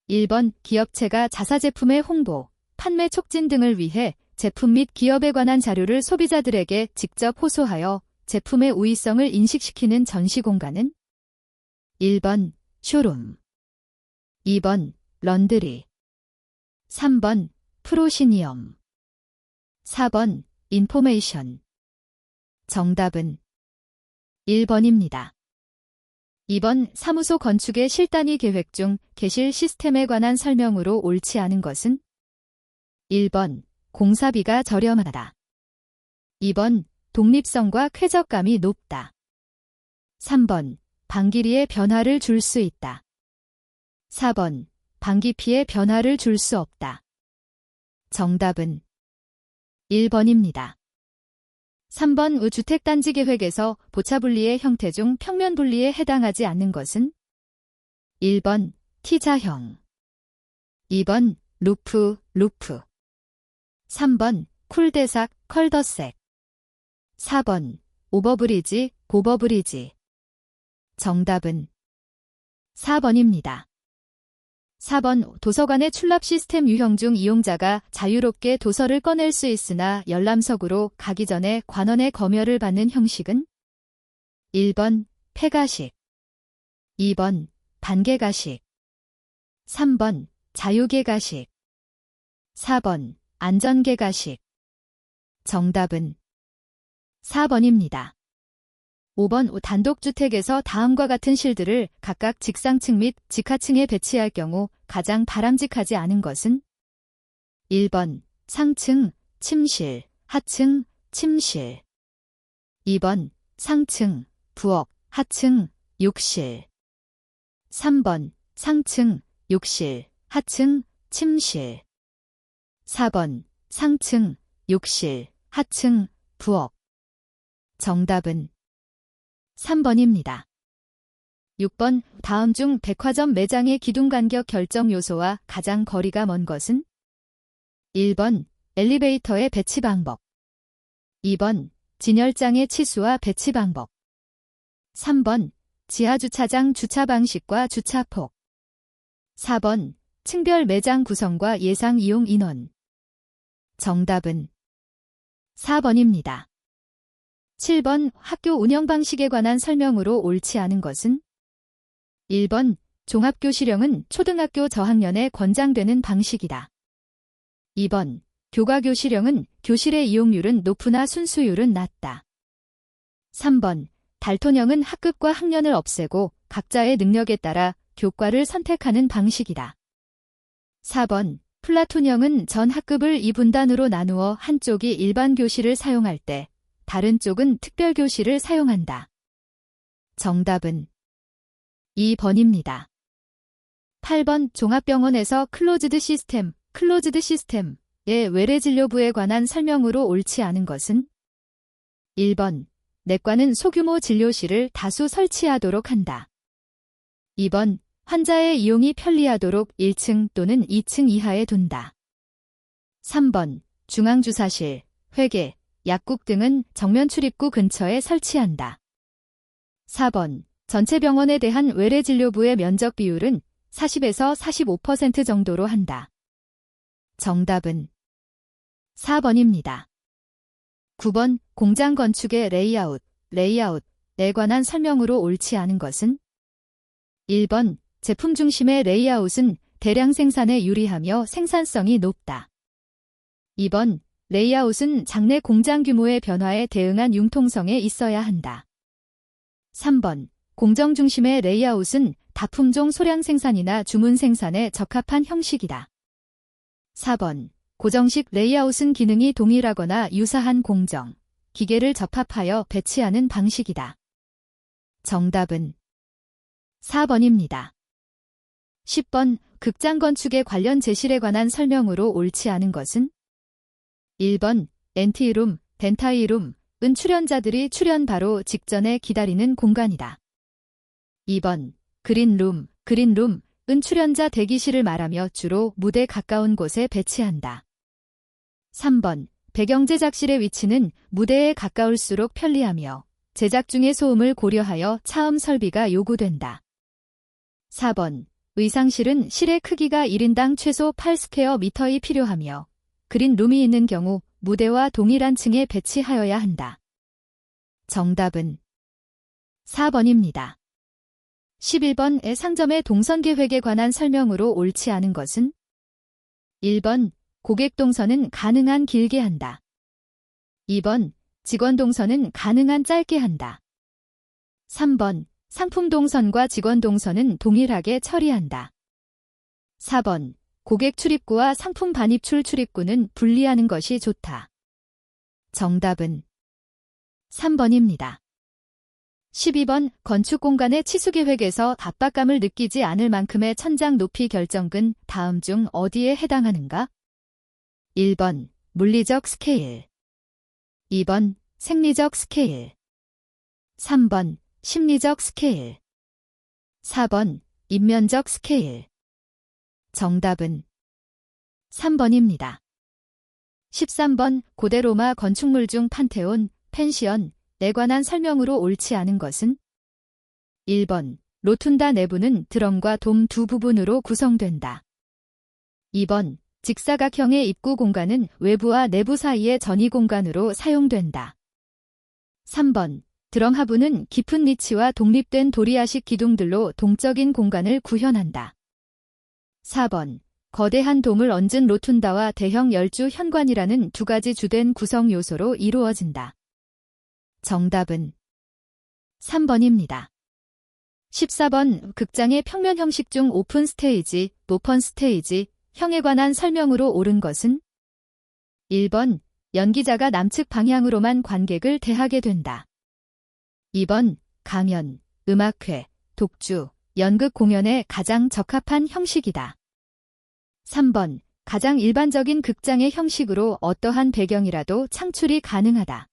1번 기업체가 자사 제품의 홍보, 판매 촉진 등을 위해 제품 및 기업에 관한 자료를 소비자들에게 직접 호소하여 제품의 우위성을 인식시키는 전시 공간은 1번 쇼룸, 2번 런드리, 3번 프로시니엄, 4번 인포메이션. 정답은 1번입니다. 2번 사무소 건축의 실단위 계획 중 개실 시스템에 관한 설명으로 옳지 않은 것은 1번 공사비가 저렴하다. 2번 독립성과 쾌적감이 높다. 3번 방길이의 변화를 줄 수 있다. 4번 방기피의 변화를 줄 수 없다. 정답은 1번입니다. 3번 주택단지 계획에서 보차분리의 형태 중 평면분리에 해당하지 않는 것은 1번 T자형, 2번 루프, 3번 쿨대삭, 컬더색, 4번 오버브리지, 고버브리지. 정답은 4번입니다. 4번 도서관의 출납 시스템 유형 중 이용자가 자유롭게 도서를 꺼낼 수 있으나 열람석으로 가기 전에 관원의 검열을 받는 형식은 1번 폐가식, 2번 반개가식, 3번 자유개가식, 4번 안전개가식. 정답은 4번입니다. 5번 단독주택에서 다음과 같은 실들을 각각 직상층 및 직하층에 배치할 경우 가장 바람직하지 않은 것은 1번 상층, 침실, 하층, 침실, 2번 상층, 부엌, 하층, 욕실, 3번 상층, 욕실, 하층, 침실, 4번 상층, 욕실, 하층, 부엌. 정답은 3번입니다. 6번 다음 중 백화점 매장의 기둥간격 결정 요소와 가장 거리가 먼 것은 1번 엘리베이터의 배치 방법, 2번 진열장의 치수와 배치 방법, 3번 지하주차장 주차 방식과 주차폭, 4번 층별 매장 구성과 예상 이용 인원. 정답은 4번입니다. 7번 학교 운영 방식에 관한 설명으로 옳지 않은 것은 1번 종합교실형은 초등학교 저학년에 권장되는 방식이다. 2번 교과교실형은 교실의 이용률은 높으나 순수율은 낮다. 3번 달톤형은 학급과 학년을 없애고 각자의 능력에 따라 교과를 선택하는 방식이다. 4번 플라톤형은 전 학급을 2분단으로 나누어 한쪽이 일반 교실을 사용할 때 다른 쪽은 특별교실을 사용한다. 정답은 2번입니다. 8번 종합병원에서 클로즈드 시스템의 외래진료부에 관한 설명으로 옳지 않은 것은 1번 내과는 소규모 진료실을 다수 설치하도록 한다. 2번 환자의 이용이 편리하도록 1층 또는 2층 이하에 둔다. 3번 중앙주사실, 회계, 약국 등은 정면 출입구 근처에 설치한다. 4번 전체 병원에 대한 외래진료부의 면적 비율은 40에서 45% 정도로 한다. 정답은 4번입니다. 9번 공장 건축의 레이아웃에 관한 설명으로 옳지 않은 것은 1번 제품 중심의 레이아웃은 대량 생산에 유리하며 생산성이 높다. 2번 레이아웃은 장내 공장 규모의 변화에 대응한 융통성에 있어야 한다. 3번 공정 중심의 레이아웃은 다품종 소량 생산이나 주문 생산에 적합한 형식이다. 4번 고정식 레이아웃은 기능이 동일하거나 유사한 공정, 기계를 접합하여 배치하는 방식이다. 정답은 4번입니다. 10번 극장 건축에 관련 제실에 관한 설명으로 옳지 않은 것은 1번 엔티룸, 덴타이룸은 출연자들이 출연 바로 직전에 기다리는 공간이다. 2번 그린룸은 출연자 대기실을 말하며 주로 무대 가까운 곳에 배치한다. 3번 배경 제작실의 위치는 무대에 가까울수록 편리하며 제작 중의 소음을 고려하여 차음 설비가 요구된다. 4번 의상실은 실의 크기가 1인당 최소 8스퀘어미터이 필요하며 그린룸이 있는 경우 무대와 동일한 층에 배치하여야 한다. 정답은 4번입니다. 11번의 상점의 동선계획에 관한 설명으로 옳지 않은 것은 1번 고객 동선은 가능한 길게 한다. 2번 직원 동선은 가능한 짧게 한다. 3번 상품 동선과 직원 동선은 동일하게 처리한다. 4번 고객 출입구와 상품 반입출 출입구는 분리하는 것이 좋다. 정답은 3번입니다. 12번 건축 공간의 치수 계획에서 압박감을 느끼지 않을 만큼의 천장 높이 결정근 다음 중 어디에 해당하는가? 1번 물리적 스케일, 2번 생리적 스케일, 3번 심리적 스케일, 4번 인면적 스케일. 정답은 3번입니다. 13번 고대 로마 건축물 중 판테온, 펜시언에 관한 설명으로 옳지 않은 것은 1번 로툰다 내부는 드럼과 돔 두 부분으로 구성된다. 2번 직사각형의 입구 공간은 외부와 내부 사이의 전이 공간으로 사용된다. 3번 드럼 하부는 깊은 니치와 독립된 도리아식 기둥들로 동적인 공간을 구현한다. 4번 거대한 돔을 얹은 로툰다와 대형 열주 현관이라는 두 가지 주된 구성 요소로 이루어진다. 정답은 3번입니다. 14번 극장의 평면 형식 중 오픈 스테이지, 오픈 스테이지 형에 관한 설명으로 옳은 것은 1번 연기자가 남측 방향으로만 관객을 대하게 된다. 2번 강연, 음악회, 독주, 연극 공연에 가장 적합한 형식이다. 3번 가장 일반적인 극장의 형식으로 어떠한 배경이라도 창출이 가능하다.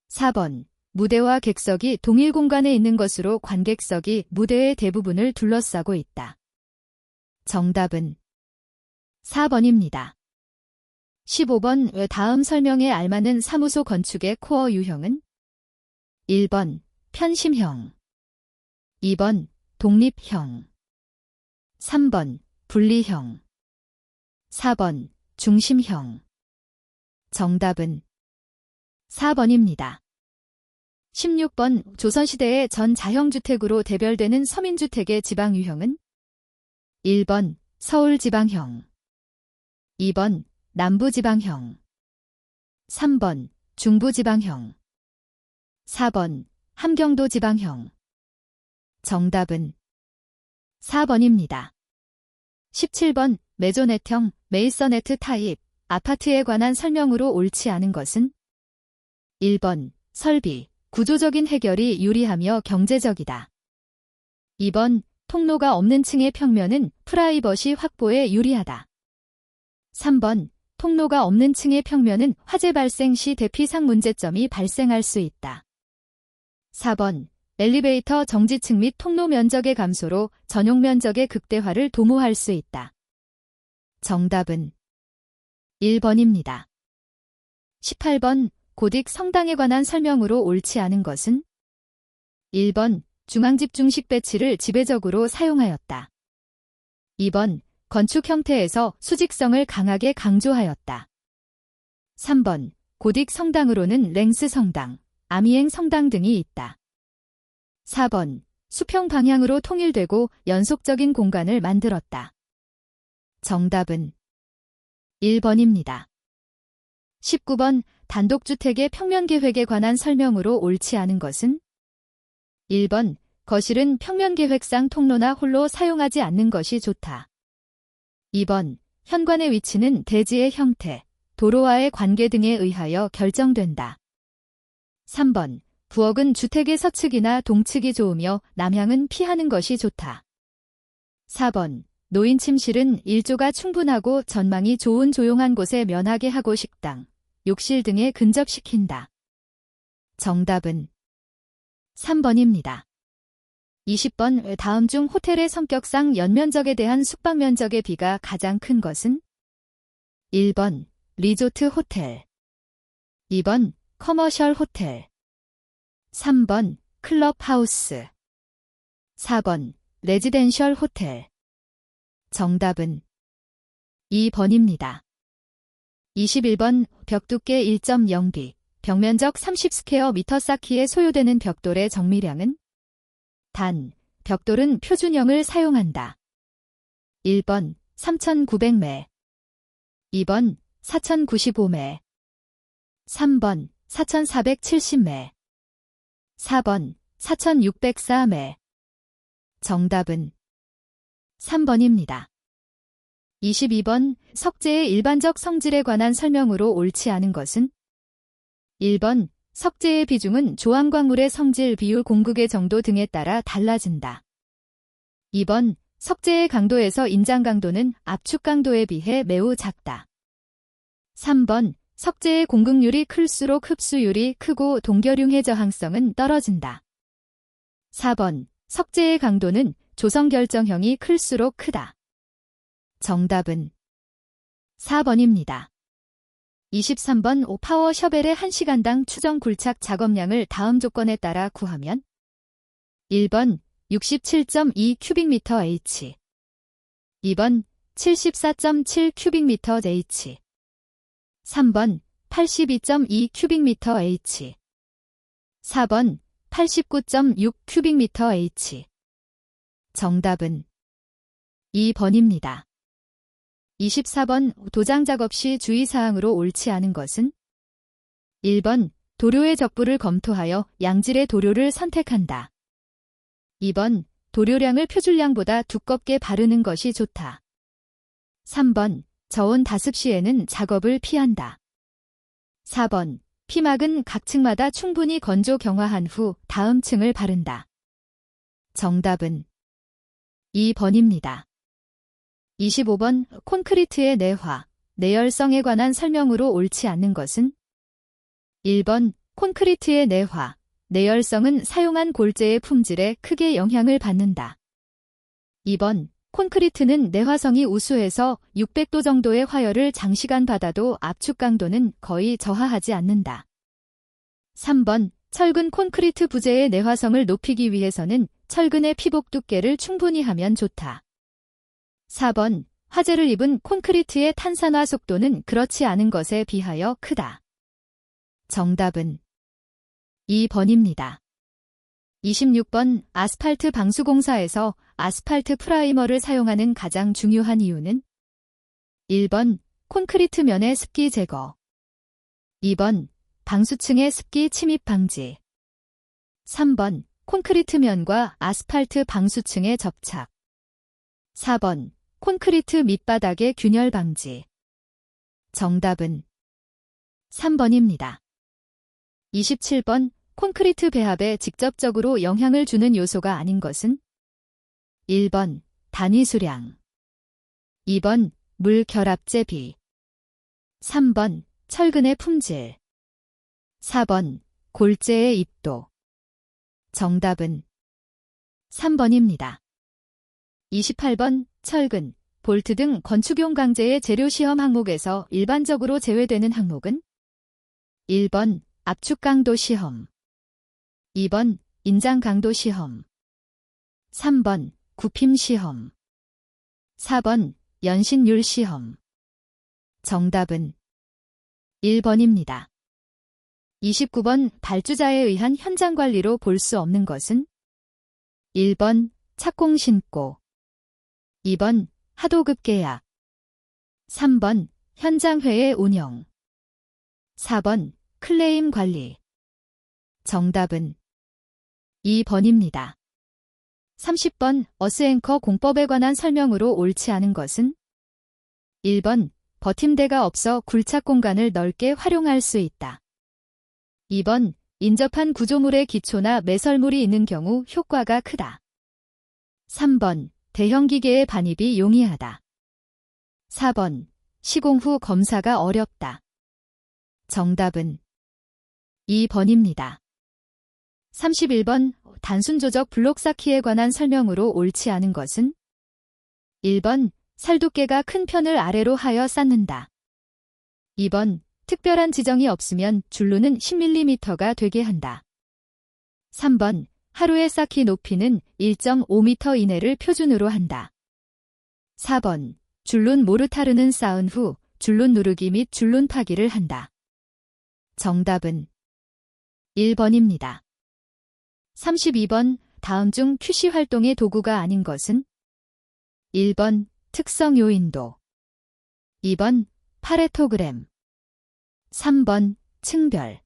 4번 무대와 객석이 동일 공간에 있는 것으로 관객석이 무대의 대부분을 둘러싸고 있다. 정답은 4번입니다. 15번 다음 설명에 알맞는 사무소 건축의 코어 유형은 1번 편심형, 2번 독립형, 3번 분리형, 4번 중심형. 정답은 4번입니다. 16번 조선시대의 전 자형주택으로 대별되는 서민주택의 지방유형은 1번 서울지방형, 2번 남부지방형, 3번 중부지방형, 4번 함경도지방형. 정답은 4번입니다. 17번 메조넷형, 메이서네트 타입 아파트에 관한 설명으로 옳지 않은 것은 1번 설비, 구조적인 해결이 유리하며 경제적이다. 2번 통로가 없는 층의 평면은 프라이버시 확보에 유리하다. 3번 통로가 없는 층의 평면은 화재 발생 시 대피상 문제점이 발생할 수 있다. 4번 엘리베이터 정지층 및 통로 면적의 감소로 전용 면적의 극대화를 도모할 수 있다. 정답은 1번입니다. 18번 고딕 성당에 관한 설명으로 옳지 않은 것은 1번 중앙집중식 배치를 지배적으로 사용하였다. 2번 건축 형태에서 수직성을 강하게 강조하였다. 3번 고딕 성당으로는 랭스 성당, 아미엥 성당 등이 있다. 4번 수평 방향으로 통일되고 연속적인 공간을 만들었다. 정답은 1번입니다. 19번 단독주택의 평면계획에 관한 설명으로 옳지 않은 것은 1번 거실은 평면계획상 통로나 홀로 사용하지 않는 것이 좋다. 2번 현관의 위치는 대지의 형태, 도로와의 관계 등에 의하여 결정된다. 3번 부엌은 주택의 서측이나 동측이 좋으며 남향은 피하는 것이 좋다. 4번 노인 침실은 일조가 충분하고 전망이 좋은 조용한 곳에 면하게 하고 식당, 욕실 등에 근접시킨다. 정답은 3번입니다. 20번 다음 중 호텔의 성격상 연면적에 대한 숙박 면적의 비가 가장 큰 것은 1번 리조트 호텔, 2번 커머셜 호텔, 3번 클럽하우스, 4번 레지덴셜 호텔. 정답은 2번입니다. 21번 벽 두께 1.0b, 벽면적 30스퀘어미터 쌓기에 소요되는 벽돌의 정미량은? 단, 벽돌은 표준형을 사용한다. 1번 3,900매, 2번 4,095매, 3번 4,470매, 4번 4,604매. 정답은 3번입니다. 22번 석재의 일반적 성질에 관한 설명으로 옳지 않은 것은? 1번 석재의 비중은 조항광물의 성질, 비율, 공극의 정도 등에 따라 달라진다. 2번 석재의 강도에서 인장 강도는 압축 강도에 비해 매우 작다. 3번 석재의 공극률이 클수록 흡수율이 크고 동결융해 저항성은 떨어진다. 4번 석재의 강도는 조성 결정형이 클수록 크다. 정답은 4번입니다. 23번 파워 셔벨의 1시간당 추정 굴착 작업량을 다음 조건에 따라 구하면? 1번 67.2 큐빅미터 H, 2번 74.7 큐빅미터 H, 3번 82.2 큐빅미터 H, 4번 89.6 큐빅미터 H. 정답은 2번입니다. 24번 도장 작업 시 주의사항으로 옳지 않은 것은? 1번 도료의 적부를 검토하여 양질의 도료를 선택한다. 2번 도료량을 표준량보다 두껍게 바르는 것이 좋다. 3번 저온 다습 시에는 작업을 피한다. 4번 피막은 각 층마다 충분히 건조 경화한 후 다음 층을 바른다. 정답은 2번입니다. 25번 콘크리트의 내화, 내열성에 관한 설명으로 옳지 않는 것은? 1번 콘크리트의 내화, 내열성은 사용한 골재의 품질에 크게 영향을 받는다. 2번 콘크리트는 내화성이 우수해서 600도 정도의 화열을 장시간 받아도 압축 강도는 거의 저하하지 않는다. 3번 철근 콘크리트 부재의 내화성을 높이기 위해서는 철근의 피복 두께를 충분히 하면 좋다. 4번 화재를 입은 콘크리트의 탄산화 속도는 그렇지 않은 것에 비하여 크다. 정답은 2번입니다. 26번 아스팔트 방수공사에서 아스팔트 프라이머를 사용하는 가장 중요한 이유는? 1번 콘크리트 면의 습기 제거, 2번 방수층의 습기 침입 방지, 3번 콘크리트 면과 아스팔트 방수층의 접착, 4번 콘크리트 밑바닥의 균열 방지. 정답은 3번입니다. 27번 콘크리트 배합에 직접적으로 영향을 주는 요소가 아닌 것은? 1번 단위 수량, 2번 물 결합제 비, 3번 철근의 품질, 4번 골재의 입도. 정답은 3번입니다. 28번 철근, 볼트 등 건축용 강재의 재료 시험 항목에서 일반적으로 제외되는 항목은? 1번 압축 강도 시험, 2번 인장 강도 시험, 3번 굽힘 시험, 4번 연신율 시험. 정답은 1번입니다. 29번 발주자에 의한 현장 관리로 볼 수 없는 것은? 1번 착공 신고, 2번 하도급 계약, 3번 현장회의 운영, 4번 클레임 관리. 정답은 2번입니다. 30번 어스앵커 공법에 관한 설명으로 옳지 않은 것은? 1번 버팀대가 없어 굴착 공간을 넓게 활용할 수 있다. 2번 인접한 구조물의 기초나 매설물이 있는 경우 효과가 크다. 3번 대형 기계의 반입이 용이하다. 4번 시공 후 검사가 어렵다. 정답은 2번입니다. 31번 단순 조적 블록 쌓기에 관한 설명으로 옳지 않은 것은? 1번 살두께가 큰 편을 아래로 하여 쌓는다. 2번 특별한 지정이 없으면 줄루는 10mm가 되게 한다. 3번 하루의 쌓기 높이는 1.5m 이내를 표준으로 한다. 4번. 줄눈 모르타르는 쌓은 후 줄눈 누르기 및 줄눈 파기를 한다. 정답은 1번입니다. 32번. 다음 중 QC 활동의 도구가 아닌 것은? 1번. 특성 요인도 2번. 파레토그램 3번. 층별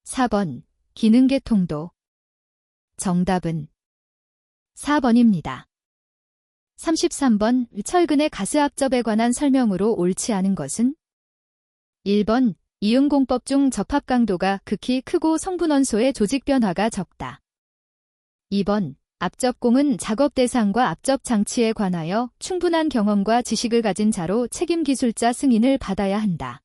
4번. 기능계통도 정답은 4번입니다. 33번. 철근의 가스압접에 관한 설명으로 옳지 않은 것은? 1번. 이응공법 중 접합 강도가 극히 크고 성분원소의 조직 변화가 적다. 2번. 압접공은 작업 대상과 압접 장치에 관하여 충분한 경험과 지식을 가진 자로 책임 기술자 승인을 받아야 한다.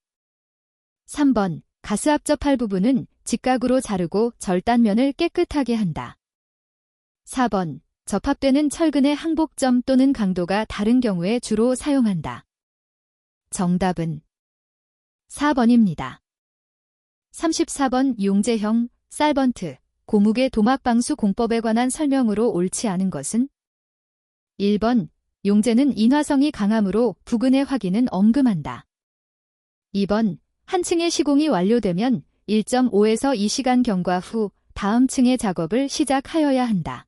3번. 가스압접할 부분은 직각으로 자르고 절단면을 깨끗하게 한다. 4번. 접합되는 철근의 항복점 또는 강도가 다른 경우에 주로 사용한다. 정답은 4번입니다. 34번. 용제형, 살번트, 고무계 도막방수 공법에 관한 설명으로 옳지 않은 것은? 1번. 용제는 인화성이 강하므로 부근의 확인은 엄금한다. 2번. 한 층의 시공이 완료되면 1.5에서 2시간 경과 후 다음 층의 작업을 시작하여야 한다.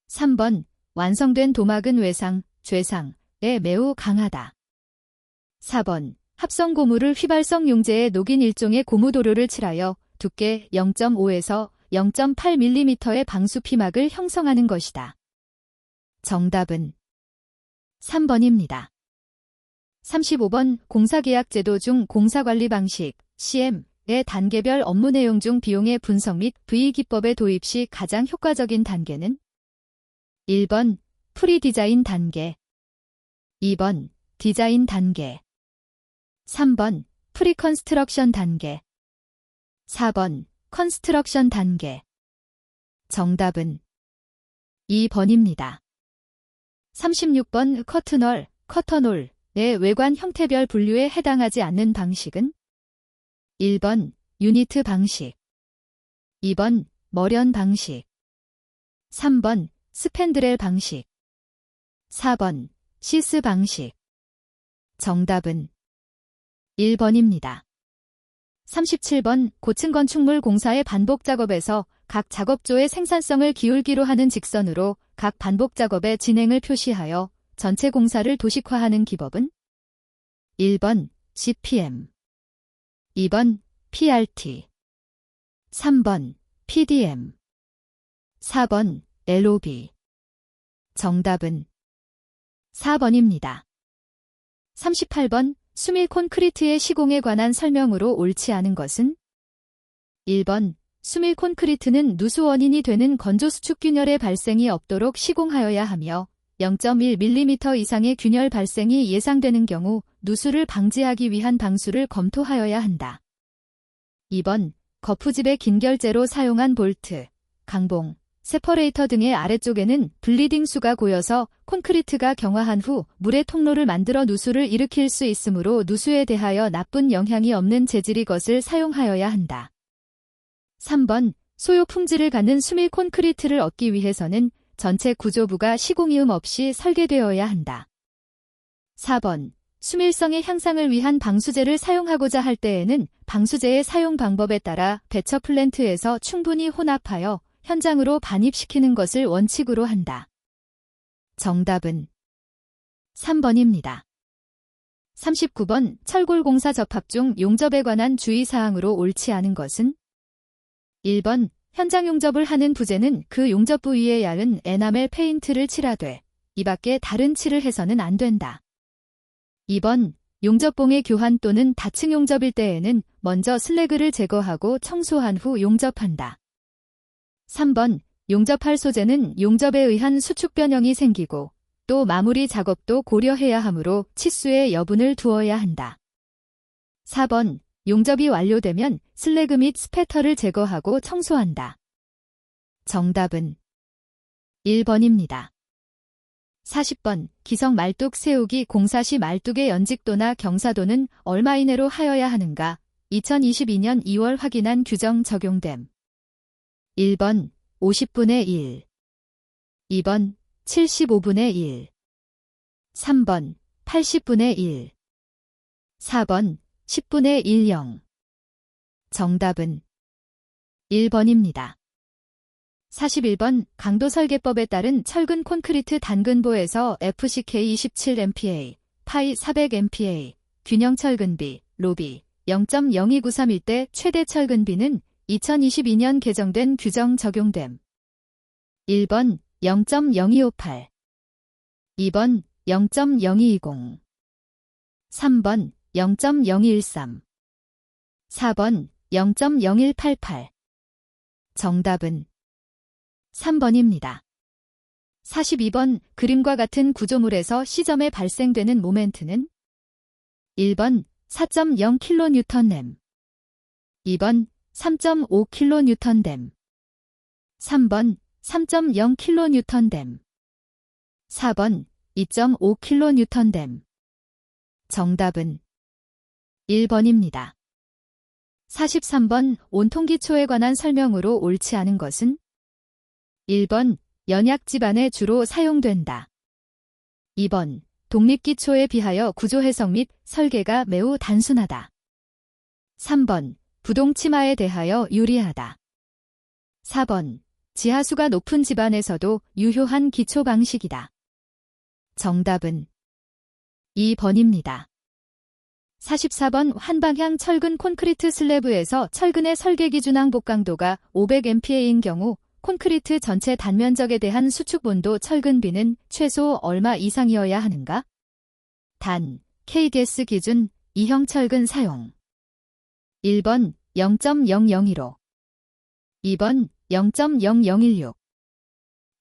3번. 완성된 도막은 외상, 죄상에 매우 강하다. 4번. 합성 고무를 휘발성 용제에 녹인 일종의 고무도료를 칠하여 두께 0.5에서 0.8mm의 방수 피막을 형성하는 것이다. 정답은 3번입니다. 35번. 공사계약제도 중 공사관리 방식, CM의 단계별 업무 내용 중 비용의 분석 및 VE-기법의 도입 시 가장 효과적인 단계는? 1번. 프리디자인 단계 2번. 디자인 단계 3번. 프리컨스트럭션 단계 4번. 컨스트럭션 단계 정답은 2번입니다. 36번. 커터놀의 외관 형태별 분류에 해당하지 않는 방식은? 1번. 유니트 방식 2번. 머련 방식 3번. 스팬드렐 방식 4번. 시스 방식 정답은 1번입니다. 37번. 고층 건축물 공사의 반복 작업에서 각 작업조의 생산성을 기울기로 하는 직선으로 각 반복 작업의 진행을 표시하여 전체 공사를 도식화하는 기법은? 1번. GPM 2번. PRT 3번. PDM 4번. LOB 정답은 4번입니다. 38번. 수밀 콘크리트의 시공에 관한 설명으로 옳지 않은 것은? 1번. 수밀 콘크리트는 누수 원인이 되는 건조 수축 균열의 발생이 없도록 시공하여야 하며 0.1mm 이상의 균열 발생이 예상되는 경우 누수를 방지하기 위한 방수를 검토하여야 한다. 2번. 거푸집의 긴결제로 사용한 볼트, 강봉, 세퍼레이터 등의 아래쪽에는 블리딩수가 고여서 콘크리트가 경화한 후 물의 통로를 만들어 누수를 일으킬 수 있으므로 누수에 대하여 나쁜 영향이 없는 재질의 것을 사용하여야 한다. 3번. 소요 품질을 갖는 수밀 콘크리트를 얻기 위해서는 전체 구조부가 시공이음 없이 설계되어야 한다. 4번. 수밀성의 향상을 위한 방수제를 사용하고자 할 때에는 방수제의 사용 방법에 따라 배처 플랜트에서 충분히 혼합하여 현장으로 반입시키는 것을 원칙으로 한다. 정답은 3번입니다. 39번. 철골공사 접합 중 용접에 관한 주의사항으로 옳지 않은 것은? 1번. 현장 용접을 하는 부재는 그 용접 부위에 얇은 에나멜 페인트를 칠하되 이 밖에 다른 칠을 해서는 안 된다. 2번. 용접봉의 교환 또는 다층 용접일 때에는 먼저 슬래그를 제거하고 청소한 후 용접한다. 3번. 용접할 소재는 용접에 의한 수축 변형이 생기고 또 마무리 작업도 고려해야 하므로 치수의 여분을 두어야 한다. 4번. 용접이 완료되면 슬래그 및 스패터를 제거하고 청소한다. 정답은 1번입니다. 40번. 기성 말뚝 세우기 공사 시 말뚝의 연직도나 경사도는 얼마 이내로 하여야 하는가? 2022년 2월 확인한 규정 적용됨. 1번 50분의 1 2번 75분의 1 3번 80분의 1, 4번 10분의 10. 정답은 1번입니다. 41번 강도 설계법에 따른 철근 콘크리트 단근보에서 FCK 27MPa, 파이 400MPa, 균형 철근비, 로비 0.02931 대 최대 철근비는 2022년 개정된 규정 적용됨. 1번 0.0258, 2번 0.0220, 3번 0.0213, 4번 0.0188. 정답은 3번입니다. 42번 그림과 같은 구조물에서 시점에 발생되는 모멘트는 1번 4.0kN, 2번 3.5kN, 3번 3.0kN, 4번 2.5kN. 정답은 1번입니다. 43번 온통기초에 관한 설명으로 옳지 않은 것은 1번 연약 집안에 주로 사용된다. 2번 독립기초에 비하여 구조 해석 및 설계가 매우 단순하다. 3번 부동치마에 대하여 유리하다. 4번 지하수가 높은 집안에서도 유효한 기초 방식이다. 정답은 2번입니다. 44번 한방향 철근 콘크리트 슬래브에서 철근의 설계 기준 항복 강도가 500MPa인 경우 콘크리트 전체 단면적에 대한 수축 본도 철근비는 최소 얼마 이상이어야 하는가? 단, KDS 기준 2형 철근 사용. 1번 0.0015, 2번 0.0016,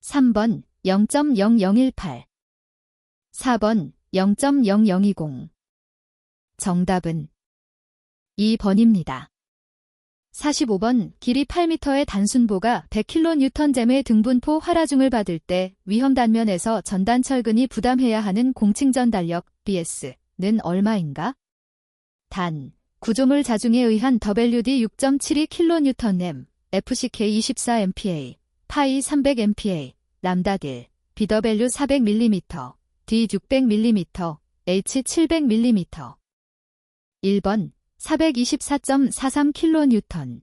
3번 0.0018, 4번 0.0020. 정답은 2번입니다. 45번 길이 8m의 단순보가 100kNj의 등분포 활하중을 받을 때 위험 단면에서 전단 철근이 부담해야 하는 공칭전 달력 BS는 얼마인가? 단, 구조물 자중에 의한 WD 6.72kN, FCK 24MPa, 파이 300MPa, 람다딜, BW 400mm, D 600mm, H 700mm. 1번 424.43kN,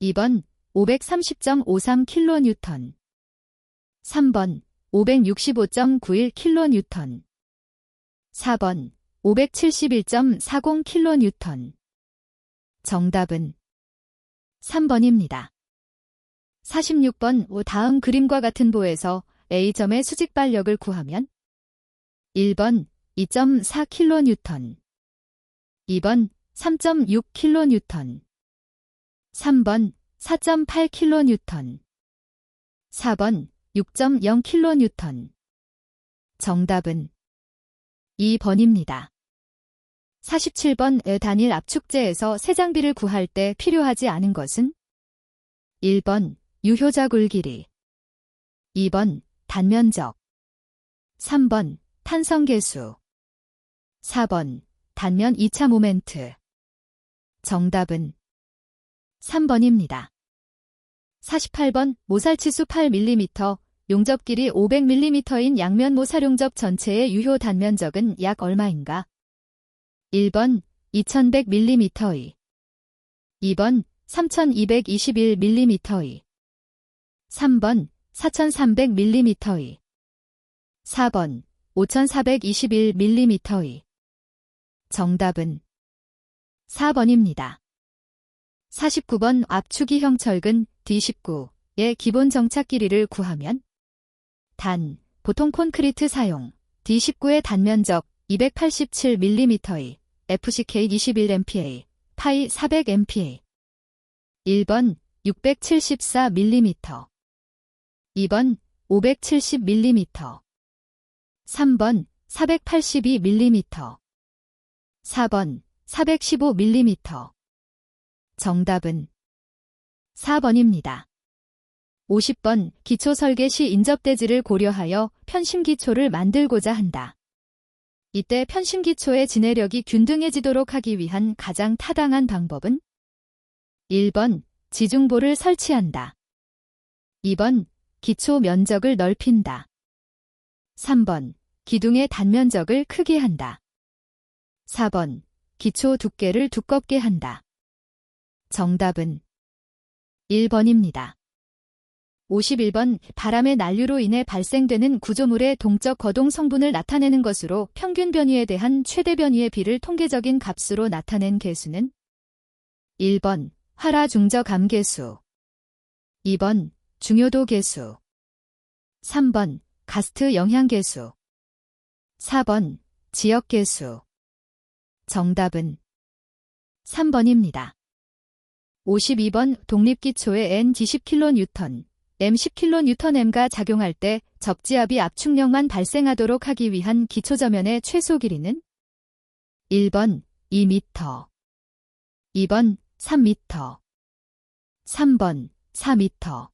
2번 530.53kN, 3번 565.91kN, 4번 571.40kN. 정답은 3번입니다. 46번 다음 그림과 같은 보에서 A점의 수직 발력을 구하면 1번 2.4kN, 2번 3.6kN, 3번 4.8kN, 4번 6.0kN. 정답은 2번입니다. 47번 단일 압축제에서 새 장비를 구할 때 필요하지 않은 것은 1번 유효자굴 길이, 2번 단면적, 3번 탄성계수, 4번 단면 2차 모멘트. 정답은 3번입니다. 48번 모살치수 8mm, 용접 길이 500mm인 양면 모살용접 전체의 유효 단면적은 약 얼마인가? 1번 2100mm의, 2번 3221mm의, 3번 4300mm의, 4번 5421mm의. 정답은 4번입니다. 49번 압축이형 철근 D19의 기본 정착 길이를 구하면 단, 보통 콘크리트 사용 D19의 단면적 287mm의 FCK 21MPa, 파이 400MPa. 1번 674mm, 2번 570mm, 3번 482mm, 4번 415mm. 정답은 4번입니다. 50번 기초 설계 시 인접대지를 고려하여 편심 기초를 만들고자 한다. 이때 편심 기초의 진해력이 균등해지도록 하기 위한 가장 타당한 방법은 1번 지중보를 설치한다. 2번 기초 면적을 넓힌다. 3번 기둥의 단면적을 크게 한다. 4번. 기초 두께를 두껍게 한다. 정답은 1번입니다. 51번. 바람의 난류로 인해 발생되는 구조물의 동적 거동 성분을 나타내는 것으로 평균 변위에 대한 최대 변위의 비를 통계적인 값으로 나타낸 계수는 1번. 활화중저감 계수 2번. 중요도 계수 3번. 가스트 영향 계수 4번. 지역 계수 정답은 3번입니다. 52번. 독립기초의 N 10kN, M 10kNm가 작용할 때 접지압이 압축력만 발생하도록 하기 위한 기초저면의 최소 길이는 1번 2m, 2번 3m, 3번 4m,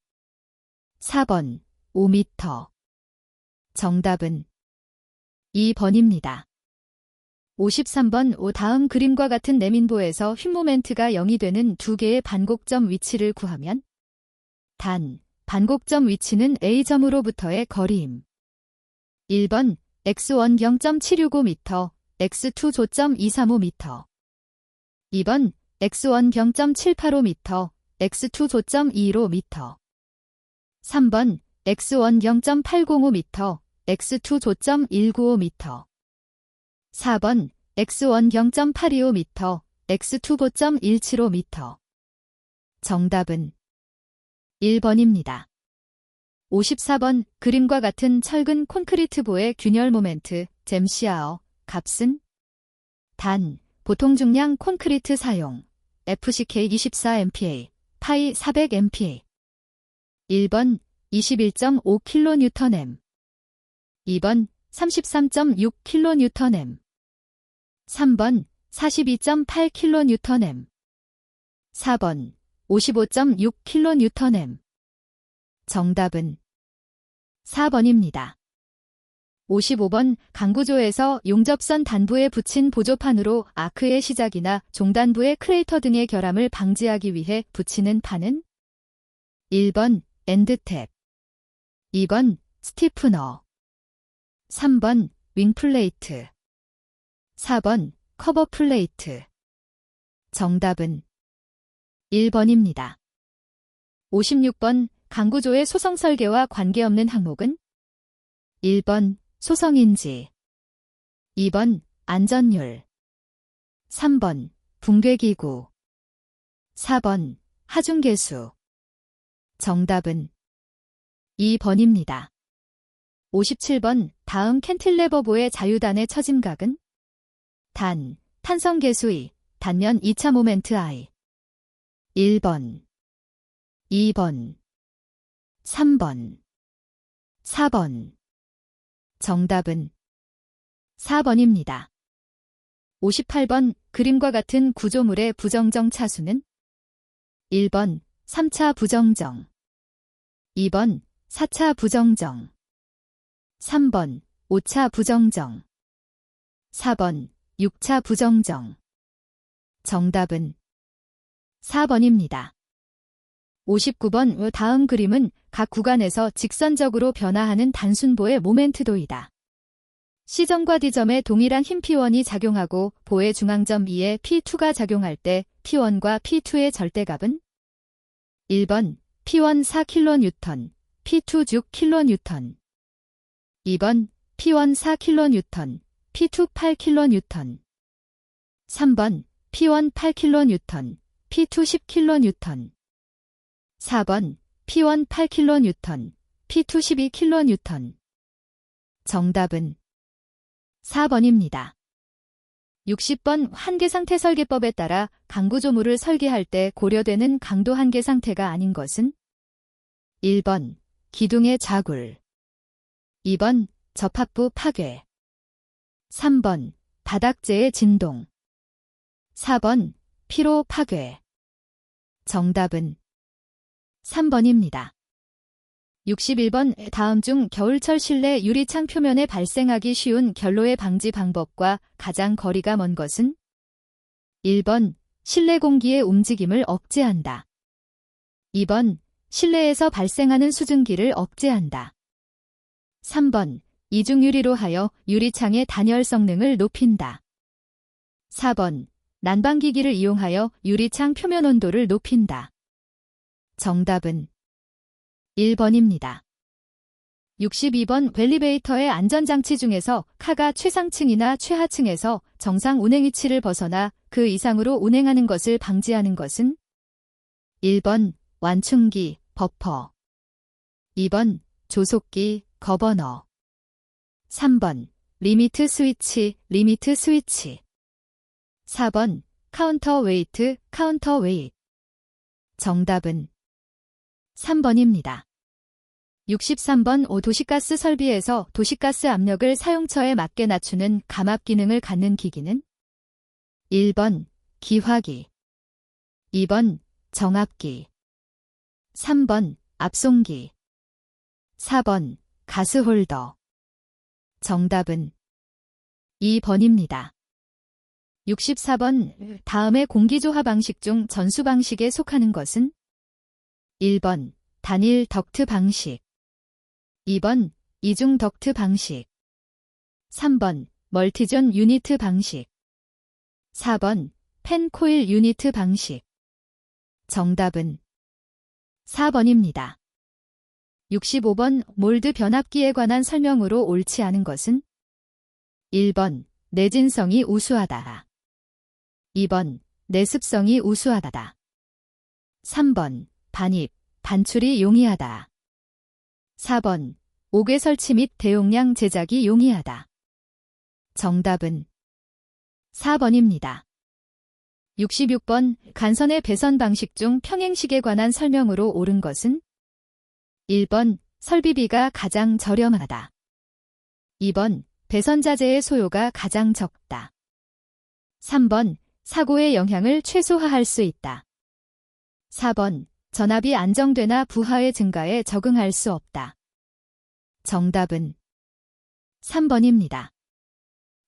4번 5m. 정답은 2번입니다. 53번. 다음 그림과 같은 내민보에서 휨모멘트가 0이 되는 두 개의 반곡점 위치를 구하면 단, 반곡점 위치는 A점으로부터의 거리임. 1번 x1 0.765m, x2 조점235m. 2번 x1 0.785m, x2 조점215m. 3번 x1 0.805m, x2 조점195m. 4번 x1 0.825m, x2 고점175m. 정답은 1번입니다. 54번. 그림과 같은 철근 콘크리트보의 균열 모멘트, 잼시아어, 값은 단, 보통 중량 콘크리트 사용, FCK 24MPa, 파이 400MPa. 1번 21.5kN, 2번 33.6kN, 3번 42.8kN, 4번 55.6kN. 정답은 4번입니다. 55번. 강구조에서 용접선 단부에 붙인 보조판으로 아크의 시작이나 종단부의 크레이터 등의 결함을 방지하기 위해 붙이는 판은 1번 엔드탭, 2번 스티프너, 3번 윙플레이트, 4번 커버플레이트. 정답은 1번입니다. 56번. 강구조의 소성 설계와 관계없는 항목은 1번 소성인지, 2번 안전율, 3번 붕괴기구, 4번 하중계수. 정답은 2번입니다. 57번. 다음 캔틸레버보의 자유단의 처짐각은 단, 탄성계수의, 단면 2차 모멘트 I. 1번, 2번, 3번, 4번. 정답은 4번입니다. 58번. 그림과 같은 구조물의 부정정 차수는 1번 3차 부정정, 2번 4차 부정정, 3번 5차 부정정, 4번 6차 부정정. 정답은 4번입니다. 59번. 다음 그림은 각 구간에서 직선적으로 변화하는 단순보의 모멘트도이다. C점과 D점에 동일한 힘 P1이 작용하고 보의 중앙점 E에 P2가 작용할 때 P1과 P2의 절대값은 1번 P1 4kN, P2 6kN, 2번 P1 4kN, P2 8kN, 3번 P1 8kN, P2 10kN, 4번 P1 8kN, P2 12kN. 정답은 4번입니다. 60번. 한계상태 설계법에 따라 강구조물을 설계할 때 고려되는 강도 한계상태가 아닌 것은 1번 기둥의 자굴, 2번 접합부 파괴, 3번 바닥재의 진동, 4번 피로 파괴. 정답은 3번입니다. 61번. 다음 중 겨울철 실내 유리창 표면에 발생하기 쉬운 결로의 방지 방법과 가장 거리가 먼 것은 1번 실내 공기의 움직임을 억제한다, 2번 실내에서 발생하는 수증기를 억제한다, 3번 이중유리로 하여 유리창의 단열 성능을 높인다. 4번. 난방기기를 이용하여 유리창 표면 온도를 높인다. 정답은 1번입니다. 62번 엘리베이터의 안전장치 중에서 카가 최상층이나 최하층에서 정상 운행 위치를 벗어나 그 이상으로 운행하는 것을 방지하는 것은 1번 완충기, 버퍼 2번 조속기, 거버너 3번 리미트 스위치, 리미트 스위치 4번 카운터웨이트, 카운터웨이트 정답은 3번입니다. 63번 도시가스 설비에서 도시가스 압력을 사용처에 맞게 낮추는 감압 기능을 갖는 기기는 1번 기화기 2번 정압기 3번 압송기 4번 가스홀더 정답은 2번입니다. 64번 다음의 공기조화 방식 중 전수 방식에 속하는 것은 1번 단일 덕트 방식 2번 이중 덕트 방식 3번 멀티존 유니트 방식 4번 펜 코일 유니트 방식 정답은 4번입니다. 65번 몰드 변압기에 관한 설명으로 옳지 않은 것은 1번 내진성이 우수하다 2번 내습성이 우수하다 3번 반입, 반출이 용이하다 4번 옥외 설치 및 대용량 제작이 용이하다 정답은 4번입니다. 66번 간선의 배선 방식 중 평행식에 관한 설명으로 옳은 것은 1번 설비비가 가장 저렴하다 2번 배선 자재의 소요가 가장 적다 3번 사고의 영향을 최소화할 수 있다 4번 전압이 안정되나 부하의 증가에 적응할 수 없다. 정답은 3번입니다.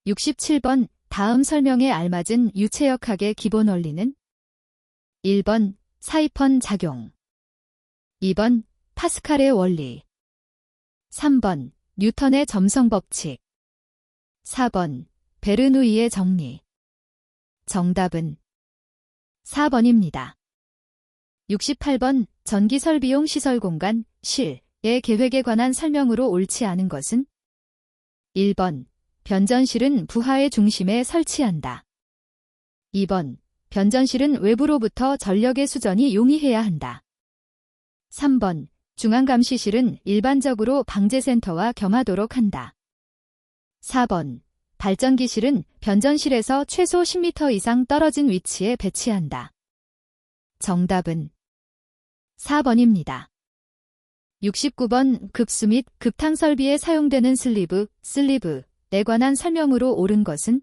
67번 다음 설명에 알맞은 유체역학의 기본 원리는 1번 사이펀 작용 2번 파스칼의 원리 3번 뉴턴의 점성 법칙 4번 베르누이의 정리 정답은 4번입니다. 68번 전기설비용 시설공간, 실의 계획에 관한 설명으로 옳지 않은 것은 1번 변전실은 부하의 중심에 설치한다. 2번 변전실은 외부로부터 전력의 수전이 용이해야 한다. 3번 중앙감시실은 일반적으로 방제센터와 겸하도록 한다. 4번 발전기실은 변전실에서 최소 10m 이상 떨어진 위치에 배치한다. 정답은 4번입니다. 69번 급수 및 급탕 설비에 사용되는 슬리브에 관한 설명으로 옳은 것은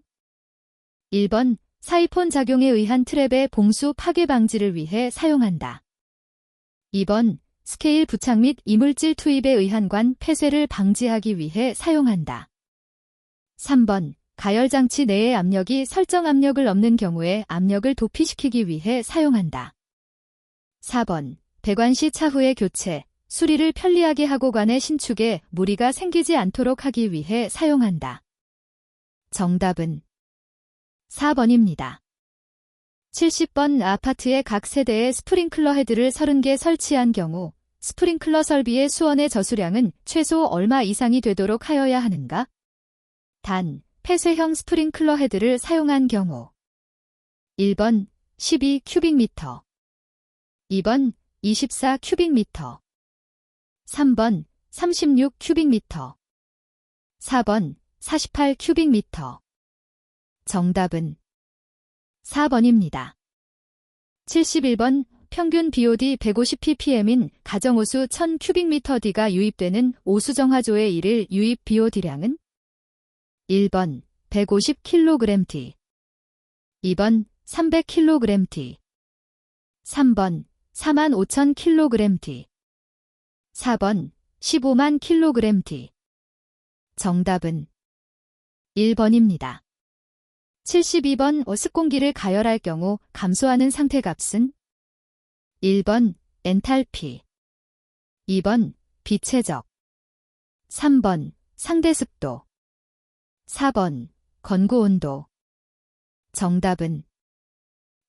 1번 사이폰 작용에 의한 트랩의 봉수 파괴 방지를 위해 사용한다. 2번 스케일 부착 및 이물질 투입에 의한 관 폐쇄를 방지하기 위해 사용한다. 3번 가열장치 내의 압력이 설정 압력을 넘는 경우에 압력을 도피시키기 위해 사용한다. 4번 배관 시 차후의 교체, 수리를 편리하게 하고 관의 신축에 무리가 생기지 않도록 하기 위해 사용한다. 정답은 4번입니다. 70번 아파트의 각 세대에 스프링클러 헤드를 30개 설치한 경우 스프링클러 설비의 수원의 저수량은 최소 얼마 이상이 되도록 하여야 하는가? 단, 폐쇄형 스프링클러 헤드를 사용한 경우 1번 12 큐빅미터 2번 24 큐빅미터 3번 36 큐빅미터 4번 48 큐빅미터 정답은 4번입니다. 71번 평균 BOD 150ppm인 가정호수 1000 큐빅미터/D가 유입되는 오수정화조의 1일 유입 BOD량은 1번 150kg/D 2번 300kg/D 3번 45,000kg/D 4번 15만 kg/D 정답은 1번입니다. 72번 습공기를 가열할 경우 감소하는 상태값은 1번 엔탈피 2번 비체적 3번 상대습도. 4번 건구온도. 정답은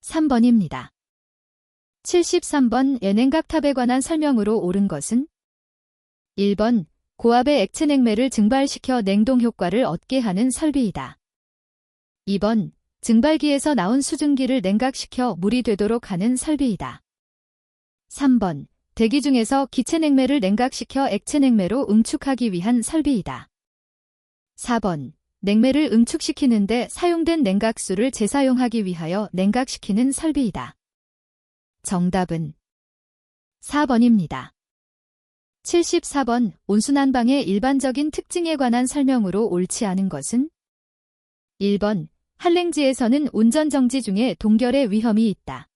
3번입니다. 73번 예냉각탑에 관한 설명으로 옳은 것은 1번 고압의 액체 냉매를 증발시켜 냉동 효과를 얻게 하는 설비이다. 2번 증발기에서 나온 수증기를 냉각시켜 물이 되도록 하는 설비이다. 3번 대기 중에서 기체 냉매를 냉각시켜 액체 냉매로 응축하기 위한 설비이다. 4번 냉매를 응축시키는데 사용된 냉각수를 재사용하기 위하여 냉각시키는 설비이다. 정답은 4번입니다. 74번 온수난방의 일반적인 특징에 관한 설명으로 옳지 않은 것은 1번 한랭지에서는 운전정지 중에 동결의 위험이 있다.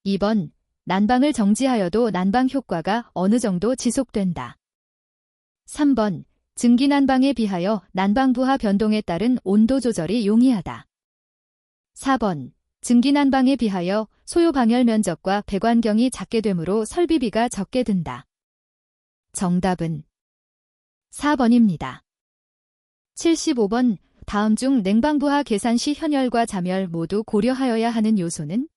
2번 난방을 정지하여도 난방 효과가 어느 정도 지속된다. 3번 증기난방에 비하여 난방부하 변동에 따른 온도 조절이 용이하다. 4번 증기난방에 비하여 소요 방열 면적과 배관경이 작게 되므로 설비비가 적게 든다. 정답은 4번입니다. 75번 다음 중 냉방부하 계산 시 현열과 잠열 모두 고려하여야 하는 요소는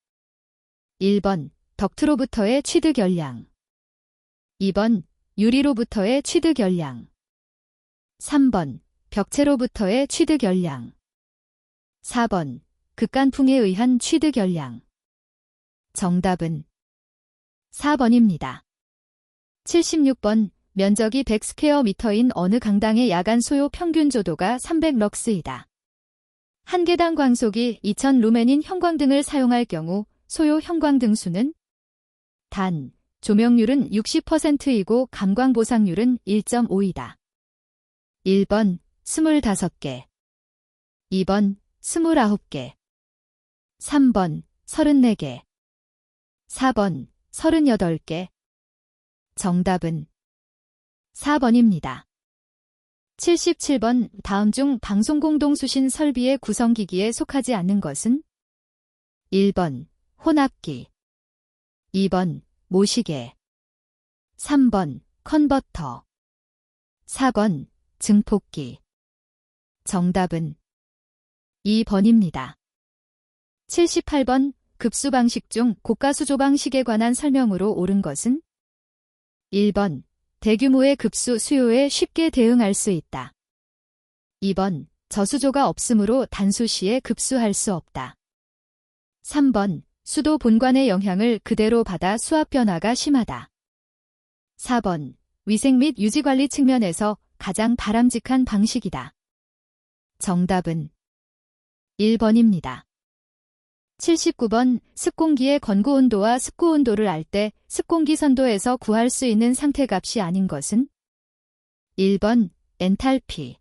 1번 덕트로부터의 취득 열량. 2번 유리로부터의 취득 열량. 3번 벽체로부터의 취득 열량. 4번 극간풍에 의한 취득 열량. 정답은 4번입니다. 76번 면적이 100스퀘어미터인 어느 강당의 야간 소요 평균 조도가 300럭스이다. 한 개당 광속이 2000 루멘인 형광등을 사용할 경우 소요 형광등 수는 단, 조명률은 60%이고 감광 보상률은 1.5이다. 1번 25개. 2번 29개. 3번 34개. 4번 38개. 정답은 4번입니다. 77번 다음 중 방송공동수신 설비의 구성기기에 속하지 않는 것은 1번 혼합기. 2번 모시개. 3번 컨버터. 4번 증폭기. 정답은 2번입니다. 78번 급수 방식 중 고가수조 방식에 관한 설명으로 옳은 것은 1번 대규모의 급수 수요에 쉽게 대응할 수 있다. 2번 저수조가 없으므로 단수 시에 급수할 수 없다. 3번 수도 본관의 영향을 그대로 받아 수압 변화가 심하다. 4번 위생 및 유지관리 측면에서 가장 바람직한 방식이다. 정답은 1번입니다. 79번 습공기의 건구온도와 습구온도를 알 때 습공기 선도에서 구할 수 있는 상태값이 아닌 것은 1번 엔탈피.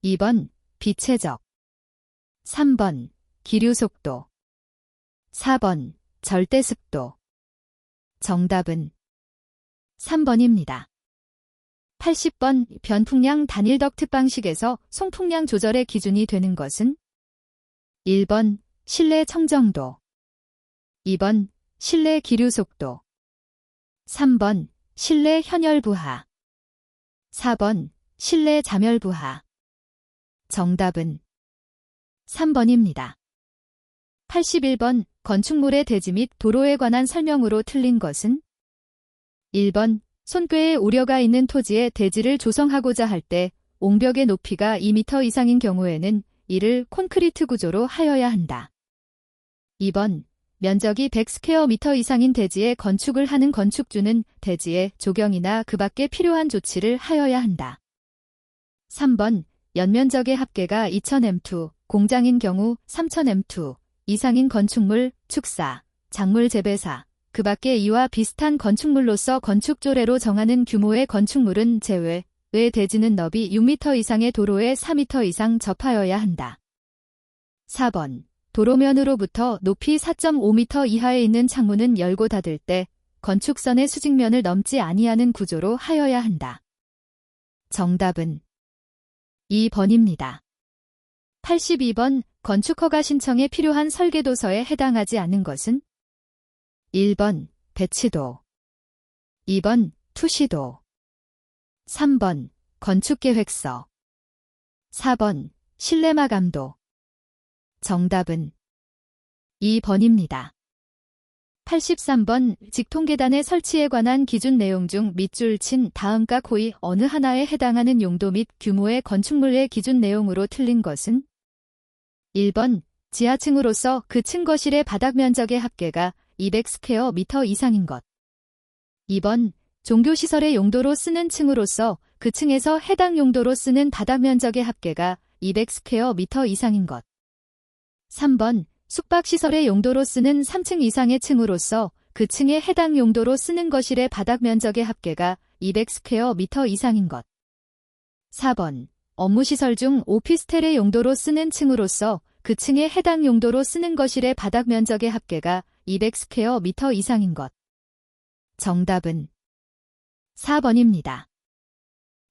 2번 비체적. 3번 기류속도. 4번 절대습도. 정답은 3번입니다. 80번 변풍량 단일 덕트 방식에서 송풍량 조절의 기준이 되는 것은 1번 실내 청정도. 2번 실내 기류속도. 3번 실내 현열부하. 4번 실내 잠열부하. 정답은 3번입니다. 81번 건축물의 대지 및 도로에 관한 설명으로 틀린 것은 1번 손괴의 우려가 있는 토지에 대지를 조성하고자 할 때 옹벽의 높이가 2m 이상인 경우에는 이를 콘크리트 구조로 하여야 한다. 2번 면적이 100스퀘어미터 이상인 대지에 건축을 하는 건축주는 대지의 조경이나 그 밖에 필요한 조치를 하여야 한다. 3번 연면적의 합계가 2000m2, 공장인 경우 3000m2 이상인 건축물, 축사, 작물 재배사, 그 밖에 이와 비슷한 건축물로서 건축조례로 정하는 규모의 건축물은 제외, 외 대지는 너비 6m 이상의 도로에 4m 이상 접하여야 한다. 4번 도로면으로부터 높이 4.5m 이하에 있는 창문은 열고 닫을 때 건축선의 수직면을 넘지 아니하는 구조로 하여야 한다. 정답은 2번입니다. 82번 건축허가 신청에 필요한 설계도서에 해당하지 않는 것은 1번 배치도. 2번 투시도. 3번 건축계획서. 4번 실내마감도. 정답은 2번입니다. 83번 직통계단의 설치에 관한 기준 내용 중 밑줄 친 다음과 코의 어느 하나에 해당하는 용도 및 규모의 건축물의 기준 내용으로 틀린 것은? 1번 지하층으로서 그 층 거실의 바닥 면적의 합계가 200스퀘어미터 이상인 것. 2번 종교시설의 용도로 쓰는 층으로서 그 층에서 해당 용도로 쓰는 바닥 면적의 합계가 200스퀘어미터 이상인 것. 3번 숙박시설의 용도로 쓰는 3층 이상의 층으로서 그 층에 해당 용도로 쓰는 거실의 바닥 면적의 합계가 200스퀘어미터 이상인 것. 4번 업무시설 중 오피스텔의 용도로 쓰는 층으로서 그 층에 해당 용도로 쓰는 거실의 바닥 면적의 합계가 200스퀘어미터 이상인 것. 정답은 4번입니다.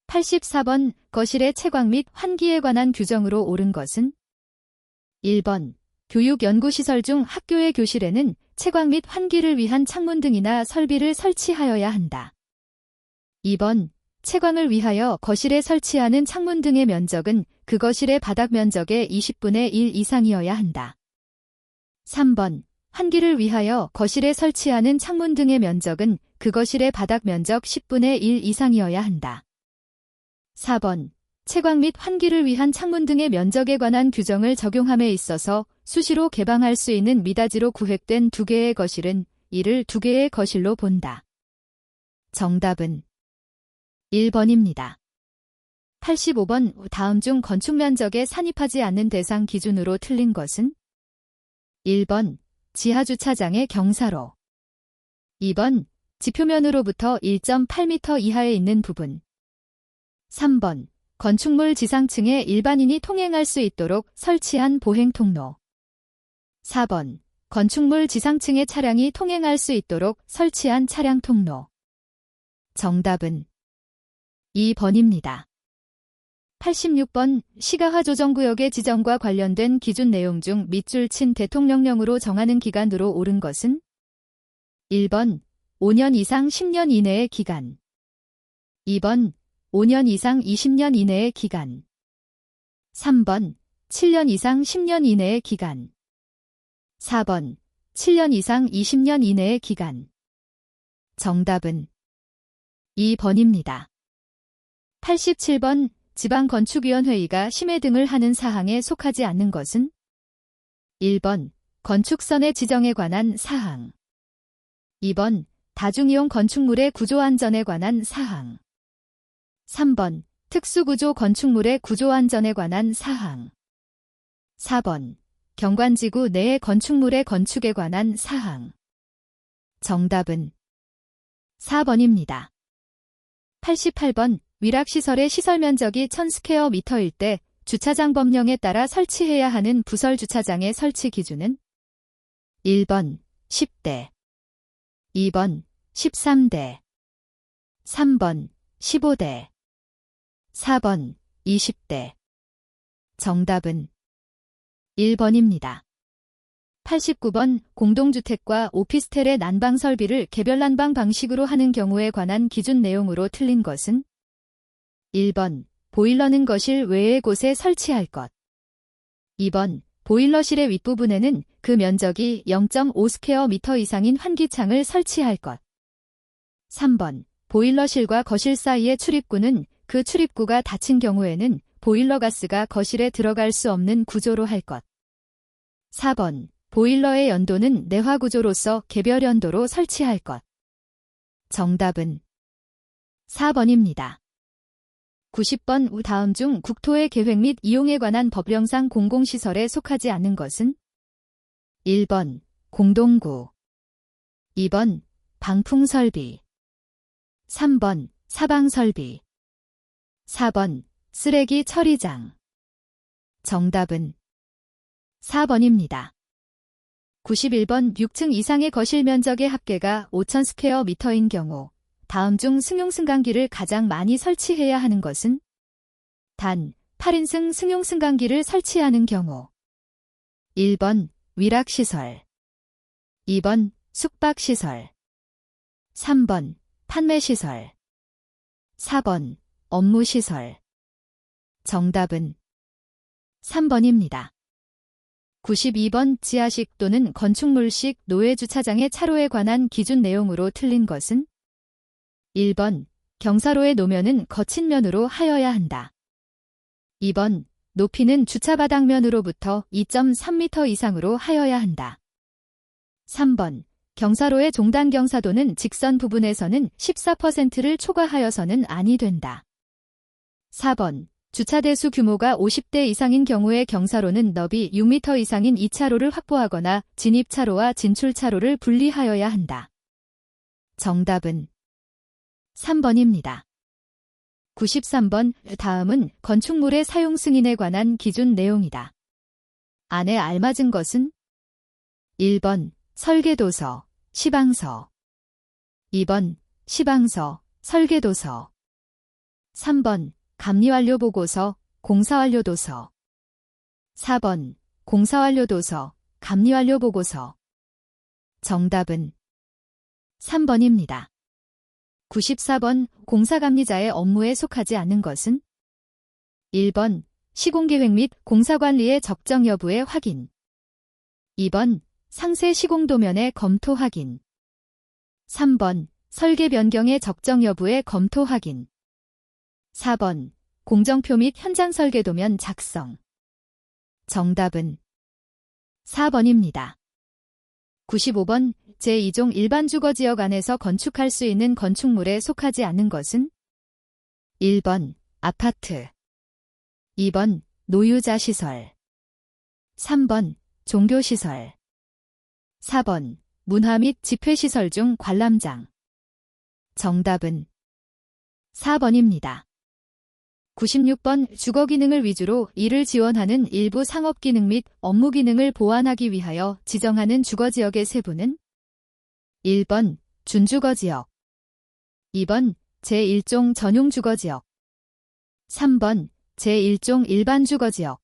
84번 거실의 채광 및 환기에 관한 규정으로 옳은 것은? 1번 교육연구시설 중 학교의 교실에는 채광 및 환기를 위한 창문 등이나 설비를 설치하여야 한다. 2번 채광을 위하여 거실에 설치하는 창문 등의 면적은 그 거실의 바닥 면적의 20분의 1 이상이어야 한다. 3번 환기를 위하여 거실에 설치하는 창문 등의 면적은 그 거실의 바닥 면적 10분의 1 이상이어야 한다. 4번 채광 및 환기를 위한 창문 등의 면적에 관한 규정을 적용함에 있어서 수시로 개방할 수 있는 미닫이로 구획된 2개의 거실은 이를 2개의 거실로 본다. 정답은 1번입니다. 85번 다음 중 건축 면적에 산입하지 않는 대상 기준으로 틀린 것은? 1번 지하주차장의 경사로. 2번 지표면으로부터 1.8m 이하에 있는 부분. 3번 건축물 지상층에 일반인이 통행할 수 있도록 설치한 보행통로. 4번 건축물 지상층에 차량이 통행할 수 있도록 설치한 차량통로. 정답은 2번입니다. 86번 시가화조정구역의 지정과 관련된 기준 내용 중 밑줄 친 대통령령으로 정하는 기간으로 옳은 것은? 1번 5년 이상 10년 이내의 기간. 2번 5년 이상 20년 이내의 기간. 3번 7년 이상 10년 이내의 기간. 4번 7년 이상 20년 이내의 기간. 정답은 2번입니다. 87번 지방건축위원회의가 심의 등을 하는 사항에 속하지 않는 것은? 1번 건축선의 지정에 관한 사항. 2번 다중이용 건축물의 구조안전에 관한 사항. 3번 특수구조 건축물의 구조안전에 관한 사항. 4번 경관지구 내의 건축물의 건축에 관한 사항. 정답은 4번입니다. 88번 위락시설의 시설면적이 1000스퀘어미터일 때 주차장 법령에 따라 설치해야 하는 부설 주차장의 설치 기준은? 1번 10대. 2번 13대. 3번 15대. 4번 20대. 정답은 1번입니다. 89번 공동주택과 오피스텔의 난방 설비를 개별 난방 방식으로 하는 경우에 관한 기준 내용으로 틀린 것은? 1번 보일러는 거실 외의 곳에 설치할 것. 2번 보일러실의 윗부분에는 그 면적이 0.5스퀘어미터 이상인 환기창을 설치할 것. 3번 보일러실과 거실 사이의 출입구는 그 출입구가 닫힌 경우에는 보일러 가스가 거실에 들어갈 수 없는 구조로 할 것. 4번 보일러의 연도는 내화 구조로서 개별 연도로 설치할 것. 정답은 4번입니다. 90번 다음 중 국토의 계획 및 이용에 관한 법령상 공공시설에 속하지 않는 것은? 1번 공동구. 2번 방풍설비. 3번 사방설비. 4번 쓰레기 처리장. 정답은 4번입니다. 91번 6층 이상의 거실 면적의 합계가 5000스퀘어미터인 경우 다음 중 승용승강기를 가장 많이 설치해야 하는 것은? 단 8인승 승용승강기를 설치하는 경우. 1번 위락시설. 2번 숙박시설. 3번 판매시설. 4번 업무시설. 정답은 3번입니다. 92번 지하식 또는 건축물식 노외주차장의 차로에 관한 기준 내용으로 틀린 것은 1번 경사로의 노면은 거친 면으로 하여야 한다. 2번 높이는 주차바닥면으로부터 2.3m 이상으로 하여야 한다. 3번 경사로의 종단 경사도는 직선 부분에서는 14%를 초과하여서는 아니 된다. 4번 주차대수 규모가 50대 이상인 경우에 경사로는 너비 6m 이상인 2차로를 확보하거나 진입차로와 진출차로를 분리하여야 한다. 정답은 3번입니다. 93번 다음은 건축물의 사용 승인에 관한 기준 내용이다. 안에 알맞은 것은 1번 설계도서, 시방서 2번 시방서, 설계도서 3번 감리완료보고서, 공사완료도서 4번 공사완료도서, 감리완료보고서 정답은 3번입니다. 94번 공사감리자의 업무에 속하지 않는 것은 1번 시공계획 및 공사관리의 적정 여부의 확인 2번 상세 시공도면의 검토 확인 3번 설계 변경의 적정 여부의 검토 확인 4번 공정표 및 현장 설계도면 작성 정답은 4번입니다. 95번 제2종 일반 주거지역 안에서 건축할 수 있는 건축물에 속하지 않는 것은 1번 아파트 2번 노유자시설 3번 종교시설 4번 문화 및 집회시설 중 관람장 정답은 4번입니다. 96번 주거 기능을 위주로 이를 지원하는 일부 상업 기능 및 업무 기능을 보완하기 위하여 지정하는 주거지역의 세부는 1번 준주거지역 2번 제1종 전용 주거지역 3번 제1종 일반 주거지역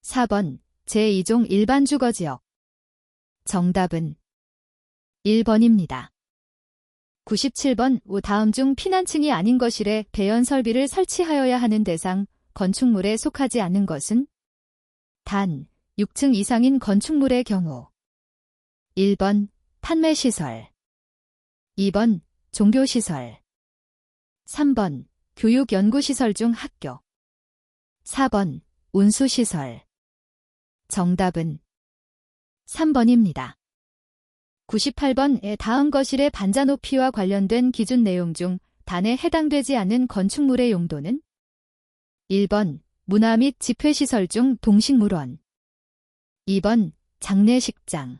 4번 제2종 일반 주거지역 정답은 1번입니다. 97번 다음 중 피난층이 아닌 것이래 배연 설비를 설치하여야 하는 대상 건축물에 속하지 않는 것은 단 6층 이상인 건축물의 경우 1번 판매시설 2번 종교시설 3번 교육연구시설 중 학교 4번 운수시설 정답은 3번입니다. 98번 다음 거실의 반자 높이와 관련된 기준 내용 중 단에 해당되지 않는 건축물의 용도는 1번 문화 및 집회시설 중 동식물원 2번 장례식장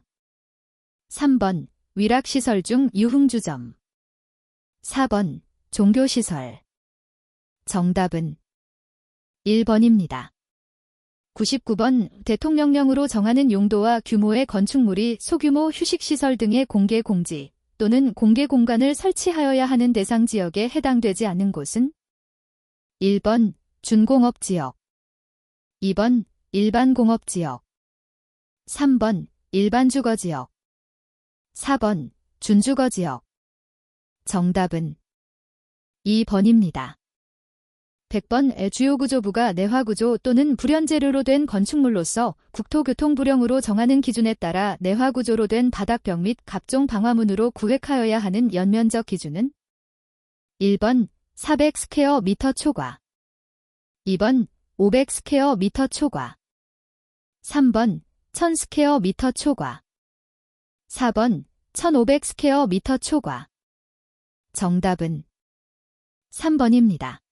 3번 위락시설 중 유흥주점 4번 종교시설 정답은 1번입니다. 99번 대통령령으로 정하는 용도와 규모의 건축물이 소규모 휴식시설 등의 공개 공지 또는 공개 공간을 설치하여야 하는 대상 지역에 해당되지 않는 곳은 1번 준공업지역 2번 일반공업지역 3번 일반주거지역 4번 준주거지역 정답은 2번입니다. 100번 주요구조부가 내화구조 또는 불연재료로 된 건축물로서 국토교통부령으로 정하는 기준에 따라 내화구조로 된 바닥벽 및 각종 방화문으로 구획하여야 하는 연면적 기준은 1번 400 스퀘어 미터 초과 2번 500 스퀘어 미터 초과 3번 1000 스퀘어 미터 초과 4번 1500 스퀘어 미터 초과 정답은 3번입니다.